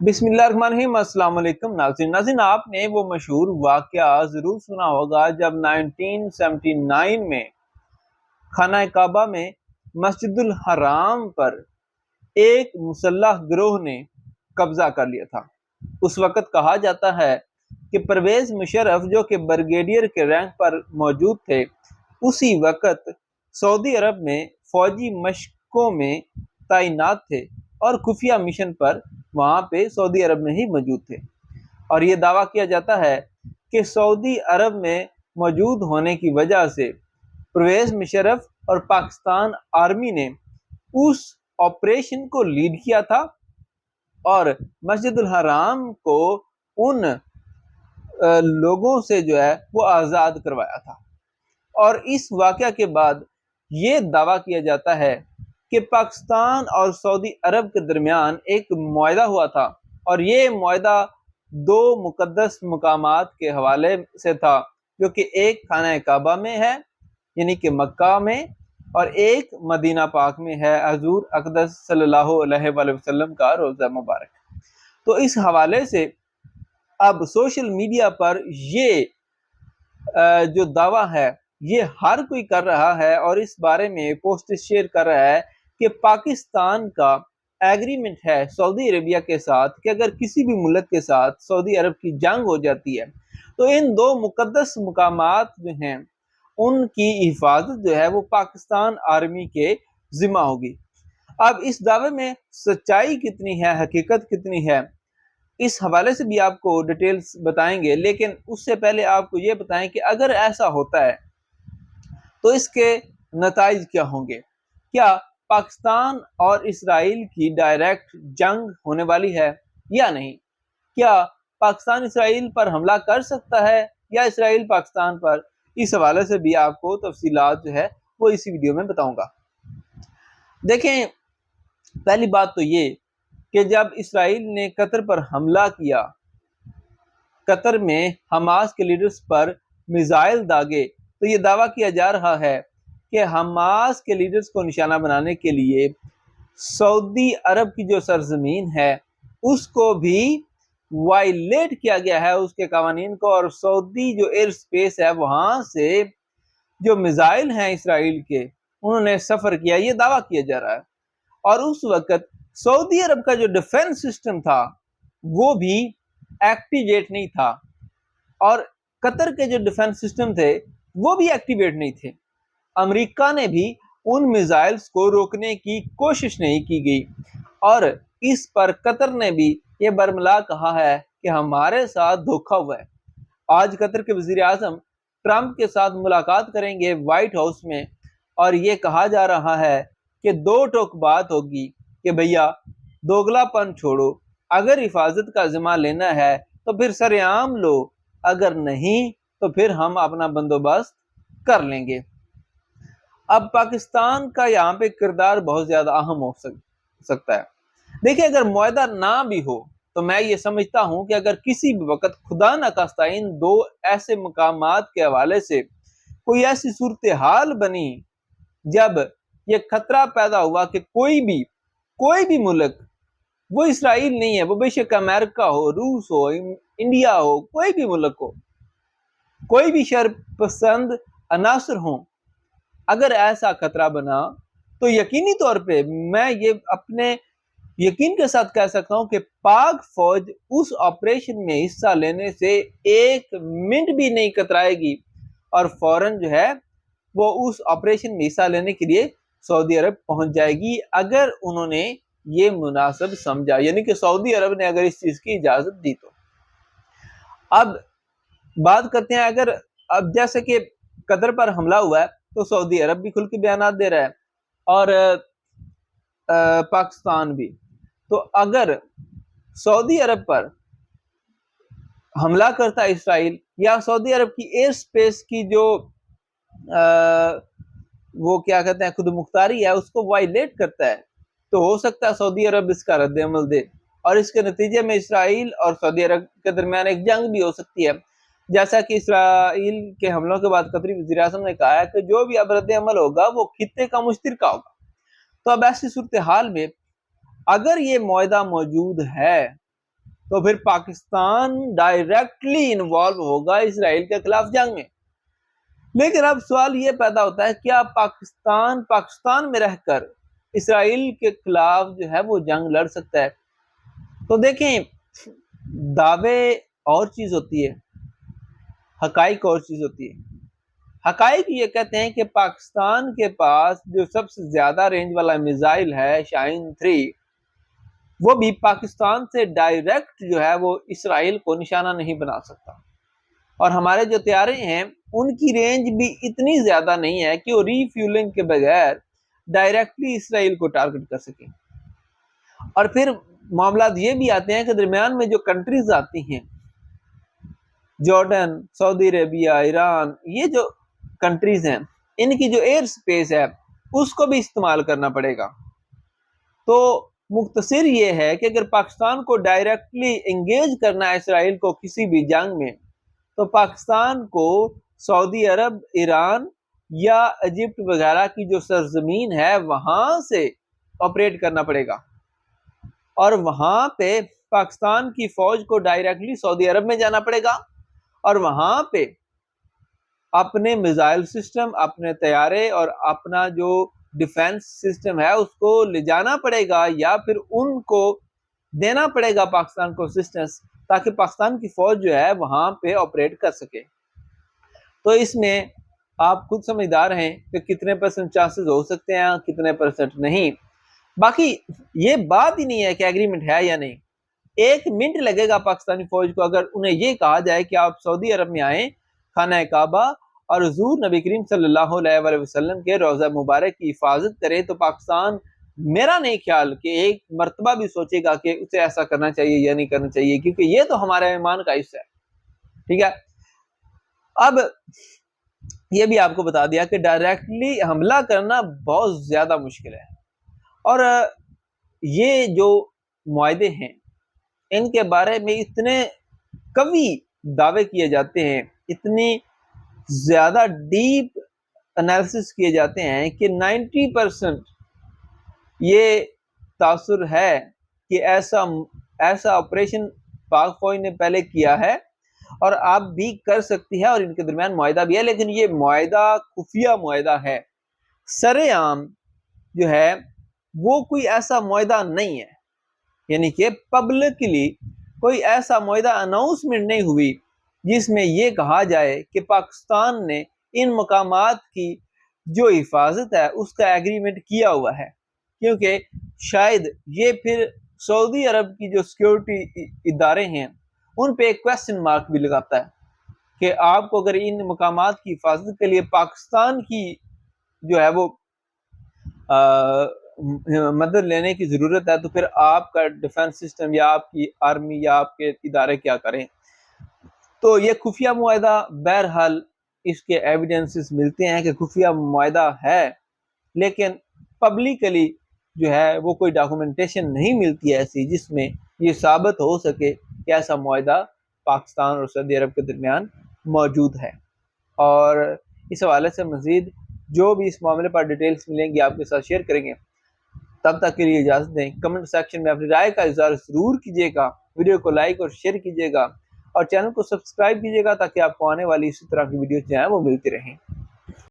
بسم اللہ الرحمن الرحیم۔ السلام علیکم ناظرین، آپ نے وہ مشہور واقعہ ضرور سنا ہوگا جب 1979 میں خانہ کعبہ میں مسجد الحرام پر ایک مسلح گروہ نے قبضہ کر لیا تھا۔ اس وقت کہا جاتا ہے کہ پرویز مشرف جو کہ بریگیڈیئر کے رینک پر موجود تھے، اسی وقت سعودی عرب میں فوجی مشقوں میں تعینات تھے اور خفیہ مشن پر وہاں پہ سعودی عرب میں ہی موجود تھے۔ اور یہ دعویٰ کیا جاتا ہے کہ سعودی عرب میں موجود ہونے کی وجہ سے پرویز مشرف اور پاکستان آرمی نے اس آپریشن کو لیڈ کیا تھا اور مسجد الحرام کو ان لوگوں سے جو ہے وہ آزاد کروایا تھا۔ اور اس واقعہ کے بعد یہ دعویٰ کیا جاتا ہے کہ پاکستان اور سعودی عرب کے درمیان ایک معاہدہ ہوا تھا، اور یہ معاہدہ دو مقدس مقامات کے حوالے سے تھا، جو کہ ایک خانہ کعبہ میں ہے یعنی کہ مکہ میں، اور ایک مدینہ پاک میں ہے، حضور اقدس صلی اللہ علیہ وآلہ وسلم کا روضہ مبارک۔ تو اس حوالے سے اب سوشل میڈیا پر یہ جو دعویٰ ہے یہ ہر کوئی کر رہا ہے، اور اس بارے میں پوسٹ شیئر کر رہا ہے کہ پاکستان کا ایگریمنٹ ہے سعودی عربیہ کے ساتھ کہ اگر کسی بھی ملک کے ساتھ سعودی عرب کی جنگ ہو جاتی ہے تو ان دو مقدس مقامات جو ہیں ان کی حفاظت جو ہے وہ پاکستان آرمی کے ذمہ ہوگی۔ اب اس دعوے میں سچائی کتنی ہے، حقیقت کتنی ہے، اس حوالے سے بھی آپ کو ڈیٹیلز بتائیں گے، لیکن اس سے پہلے آپ کو یہ بتائیں کہ اگر ایسا ہوتا ہے تو اس کے نتائج کیا ہوں گے؟ کیا پاکستان اور اسرائیل کی ڈائریکٹ جنگ ہونے والی ہے یا نہیں؟ کیا پاکستان اسرائیل پر حملہ کر سکتا ہے یا اسرائیل پاکستان پر؟ اس حوالے سے بھی آپ کو تفصیلات جو ہے وہ اسی ویڈیو میں بتاؤں گا۔ دیکھیں، پہلی بات تو یہ کہ جب اسرائیل نے قطر پر حملہ کیا، قطر میں حماس کے لیڈرز پر میزائل داغے، تو یہ دعویٰ کیا جا رہا ہے کہ حماس کے لیڈرز کو نشانہ بنانے کے لیے سعودی عرب کی جو سرزمین ہے اس کو بھی وائلیٹ کیا گیا ہے، اس کے قوانین کو، اور سعودی جو ایئر سپیس ہے وہاں سے جو میزائل ہیں اسرائیل کے انہوں نے سفر کیا، یہ دعویٰ کیا جا رہا ہے۔ اور اس وقت سعودی عرب کا جو ڈیفنس سسٹم تھا وہ بھی ایکٹیویٹ نہیں تھا، اور قطر کے جو ڈیفنس سسٹم تھے وہ بھی ایکٹیویٹ نہیں تھے۔ امریکہ نے بھی ان میزائلز کو روکنے کی کوشش نہیں کی گئی، اور اس پر قطر نے بھی یہ برملا کہا ہے کہ ہمارے ساتھ دھوکہ ہوا ہے۔ آج قطر کے وزیر اعظم ٹرمپ کے ساتھ ملاقات کریں گے وائٹ ہاؤس میں، اور یہ کہا جا رہا ہے کہ دو ٹوک بات ہوگی کہ بھیا دوگلا پن چھوڑو، اگر حفاظت کا ذمہ لینا ہے تو پھر سر عام لو، اگر نہیں تو پھر ہم اپنا بندوبست کر لیں گے۔ اب پاکستان کا یہاں پہ کردار بہت زیادہ اہم ہو سکتا ہے۔ دیکھیں، اگر معاہدہ نہ بھی ہو تو میں یہ سمجھتا ہوں کہ اگر کسی بھی وقت خدا نخواستہ ان دو ایسے مقامات کے حوالے سے کوئی ایسی صورتحال بنی جب یہ خطرہ پیدا ہوا کہ کوئی بھی ملک، وہ اسرائیل نہیں ہے، وہ بے شک امریکہ ہو، روس ہو، انڈیا ہو، کوئی بھی ملک ہو، کوئی بھی شر پسند عناصر ہوں، اگر ایسا خطرہ بنا تو یقینی طور پہ میں یہ اپنے یقین کے ساتھ کہہ سکتا ہوں کہ پاک فوج اس آپریشن میں حصہ لینے سے ایک منٹ بھی نہیں کترائے گی، اور فوراً جو ہے وہ اس آپریشن میں حصہ لینے کے لیے سعودی عرب پہنچ جائے گی، اگر انہوں نے یہ مناسب سمجھا، یعنی کہ سعودی عرب نے اگر اس چیز کی اجازت دی تو۔ اب بات کرتے ہیں، اگر اب جیسے کہ قطر پر حملہ ہوا ہے تو سعودی عرب بھی کھل کے بیانات دے رہا ہے، اور پاکستان بھی۔ تو اگر سعودی عرب پر حملہ کرتا ہے اسرائیل، یا سعودی عرب کی ایئر سپیس کی جو وہ کیا کہتے ہیں خود مختاری ہے اس کو وائلیٹ کرتا ہے، تو ہو سکتا ہے سعودی عرب اس کا رد عمل دے، اور اس کے نتیجے میں اسرائیل اور سعودی عرب کے درمیان ایک جنگ بھی ہو سکتی ہے، جیسا کہ اسرائیل کے حملوں کے بعد قطری وزیر اعظم نے کہا ہے کہ جو بھی اب رد عمل ہوگا وہ خطے کا مشترکہ ہوگا۔ تو اب ایسی صورتحال میں اگر یہ معاہدہ موجود ہے تو پھر پاکستان ڈائریکٹلی انوالو ہوگا اسرائیل کے خلاف جنگ میں۔ لیکن اب سوال یہ پیدا ہوتا ہے کیا پاکستان میں رہ کر اسرائیل کے خلاف جو ہے وہ جنگ لڑ سکتا ہے؟ تو دیکھیں، دعوے اور چیز ہوتی ہے، حقائق اور چیز ہوتی ہے۔ حقائق یہ کہتے ہیں کہ پاکستان کے پاس جو سب سے زیادہ رینج والا میزائل ہے شاہین 3، وہ بھی پاکستان سے ڈائریکٹ جو ہے وہ اسرائیل کو نشانہ نہیں بنا سکتا، اور ہمارے جو طیارے ہیں ان کی رینج بھی اتنی زیادہ نہیں ہے کہ وہ ری فیولنگ کے بغیر ڈائریکٹلی اسرائیل کو ٹارگٹ کر سکیں۔ اور پھر معاملات یہ بھی آتے ہیں کہ درمیان میں جو کنٹریز آتی ہیں، جارڈن، سعودی عربیہ، ایران، یہ جو کنٹریز ہیں، ان کی جو ایئر سپیس ہے اس کو بھی استعمال کرنا پڑے گا۔ تو مختصر یہ ہے کہ اگر پاکستان کو ڈائریکٹلی انگیج کرنا ہے اسرائیل کو کسی بھی جنگ میں، تو پاکستان کو سعودی عرب، ایران یا ایجپٹ وغیرہ کی جو سرزمین ہے وہاں سے آپریٹ کرنا پڑے گا، اور وہاں پہ پاکستان کی فوج کو ڈائریکٹلی سعودی عرب میں جانا پڑے گا، اور وہاں پہ اپنے میزائل سسٹم، اپنے طیارے اور اپنا جو ڈیفنس سسٹم ہے اس کو لے جانا پڑے گا، یا پھر ان کو دینا پڑے گا پاکستان کو اسسٹنس، تاکہ پاکستان کی فوج جو ہے وہاں پہ آپریٹ کر سکے۔ تو اس میں آپ خود سمجھدار ہیں کہ کتنے پرسنٹ چانسز ہو سکتے ہیں، کتنے پرسنٹ نہیں۔ باقی یہ بات ہی نہیں ہے کہ ایگریمنٹ ہے یا نہیں، 1 منٹ لگے گا پاکستانی فوج کو اگر انہیں یہ کہا جائے کہ آپ سعودی عرب میں آئیں، خانہ کعبہ اور حضور نبی کریم صلی اللہ علیہ وآلہ وسلم کے روضہ مبارک کی حفاظت کرے، تو پاکستان میرا نہیں خیال کہ ایک مرتبہ بھی سوچے گا کہ اسے ایسا کرنا چاہیے یا نہیں کرنا چاہیے، کیونکہ یہ تو ہمارے ایمان کا حصہ ہے۔ ٹھیک ہے، اب یہ بھی آپ کو بتا دیا کہ ڈائریکٹلی حملہ کرنا بہت زیادہ مشکل ہے، اور یہ جو معاہدے ہیں ان کے بارے میں اتنے قوی دعوے کیے جاتے ہیں، اتنی زیادہ ڈیپ انالیسس کیے جاتے ہیں کہ 90% یہ تاثر ہے کہ ایسا آپریشن پاک فوج نے پہلے کیا ہے اور آپ بھی کر سکتی ہے، اور ان کے درمیان معاہدہ بھی ہے، لیکن یہ معاہدہ خفیہ معاہدہ ہے، سر عام جو ہے وہ کوئی ایسا معاہدہ نہیں ہے، یعنی کہ پبلکلی کوئی ایسا معاہدہ اناؤنسمنٹ نہیں ہوئی جس میں یہ کہا جائے کہ پاکستان نے ان مقامات کی جو حفاظت ہے اس کا ایگریمنٹ کیا ہوا ہے، کیونکہ شاید یہ پھر سعودی عرب کی جو سیکیورٹی ادارے ہیں ان پہ ایک کویسچن مارک بھی لگاتا ہے کہ آپ کو اگر ان مقامات کی حفاظت کے لیے پاکستان کی جو ہے وہ مدد لینے کی ضرورت ہے، تو پھر آپ کا ڈیفنس سسٹم یا آپ کی آرمی یا آپ کے ادارے کیا کریں۔ تو یہ خفیہ معاہدہ، بہرحال اس کے ایویڈنسز ملتے ہیں کہ خفیہ معاہدہ ہے، لیکن پبلکلی جو ہے وہ کوئی ڈاکومنٹیشن نہیں ملتی ایسی جس میں یہ ثابت ہو سکے کہ ایسا معاہدہ پاکستان اور سعودی عرب کے درمیان موجود ہے۔ اور اس حوالے سے مزید جو بھی اس معاملے پر ڈیٹیلز ملیں گی آپ کے ساتھ شیئر کریں گے۔ تب تک کے لیے اجازت دیں، کمنٹ سیکشن میں اپنی رائے کا اظہار ضرور کیجیے گا، ویڈیو کو لائک اور شیئر کیجیے گا، اور چینل کو سبسکرائب کیجیے گا تاکہ آپ کو آنے والی اسی طرح کی ویڈیوز جو ہیں وہ ملتی رہیں۔